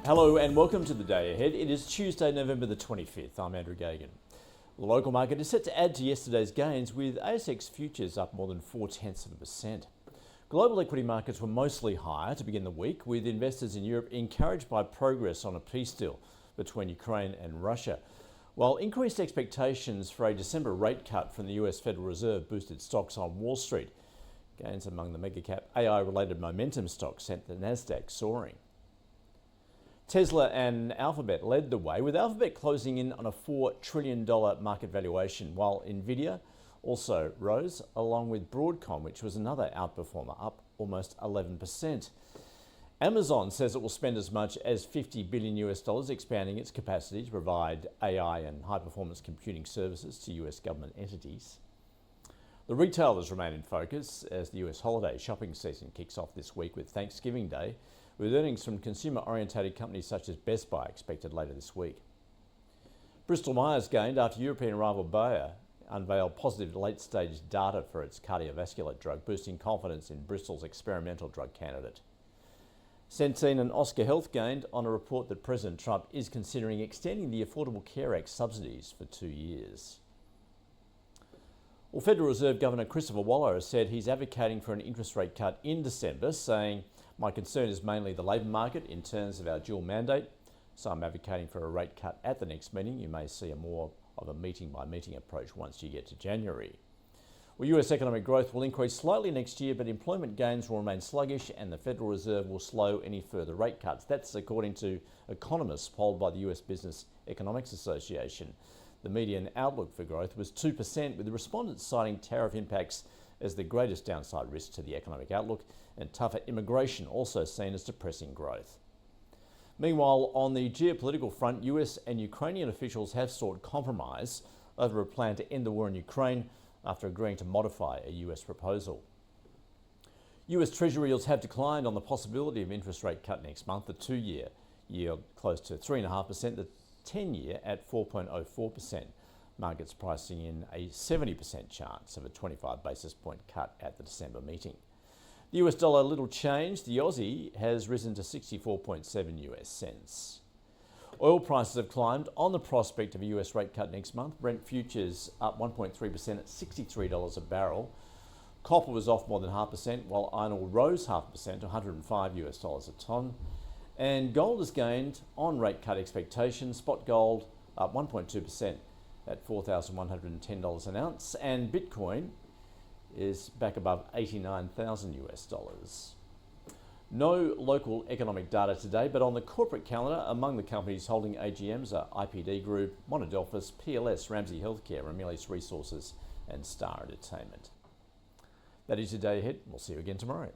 Hello and welcome to the day ahead. It is Tuesday, November the 25th. I'm Andrew Gagan. The local market is set to add to yesterday's gains with ASX futures up more than 0.4%. Global equity markets were mostly higher to begin the week, with investors in Europe encouraged by progress on a peace deal between Ukraine and Russia. While increased expectations for a December rate cut from the US Federal Reserve boosted stocks on Wall Street, gains among the mega-cap AI-related momentum stocks sent the Nasdaq soaring. Tesla and Alphabet led the way, with Alphabet closing in on a $4 trillion market valuation, while Nvidia also rose, along with Broadcom, which was another outperformer, up almost 11%. Amazon says it will spend as much as $50 billion expanding its capacity to provide AI and high-performance computing services to US government entities. The retailers remain in focus as the US holiday shopping season kicks off this week with Thanksgiving Day, with earnings from consumer-orientated companies such as Best Buy expected later this week. Bristol Myers gained after European rival Bayer unveiled positive late-stage data for its cardiovascular drug, boosting confidence in Bristol's experimental drug candidate. Centene and Oscar Health gained on a report that President Trump is considering extending the Affordable Care Act subsidies for 2 years. Well, Federal Reserve Governor Christopher Waller has said he's advocating for an interest rate cut in December, saying, "My concern is mainly the labour market in terms of our dual mandate, so I'm advocating for a rate cut at the next meeting. You may see more of a meeting-by-meeting approach once you get to January." Well, US economic growth will increase slightly next year, but employment gains will remain sluggish and the Federal Reserve will slow any further rate cuts. That's according to economists polled by the US Business Economics Association. The median outlook for growth was 2%, with the respondents citing tariff impacts as the greatest downside risk to the economic outlook, and tougher immigration also seen as depressing growth. Meanwhile, on the geopolitical front, US and Ukrainian officials have sought compromise over a plan to end the war in Ukraine after agreeing to modify a US proposal. US Treasury yields have declined on the possibility of interest rate cut next month. The 2-year yield close to 3.5%, the 10-year at 4.04%. Markets pricing in a 70% chance of a 25 basis point cut at the December meeting. The US dollar little changed. The Aussie has risen to 64.7 US cents. Oil prices have climbed on the prospect of a US rate cut next month. Brent futures up 1.3% at $63 a barrel. Copper was off more than 0.5%, while iron ore rose 0.5% to $105 US a tonne. And gold has gained on rate cut expectations. Spot gold up 1.2% at $4,110 an ounce, and Bitcoin is back above 89,000 US dollars. No local economic data today, but on the corporate calendar, among the companies holding AGMs are IPD Group, Monadelphous, PLS, Ramsay Healthcare, Ramelius Resources and Star Entertainment. That is your day ahead. We'll see you again tomorrow.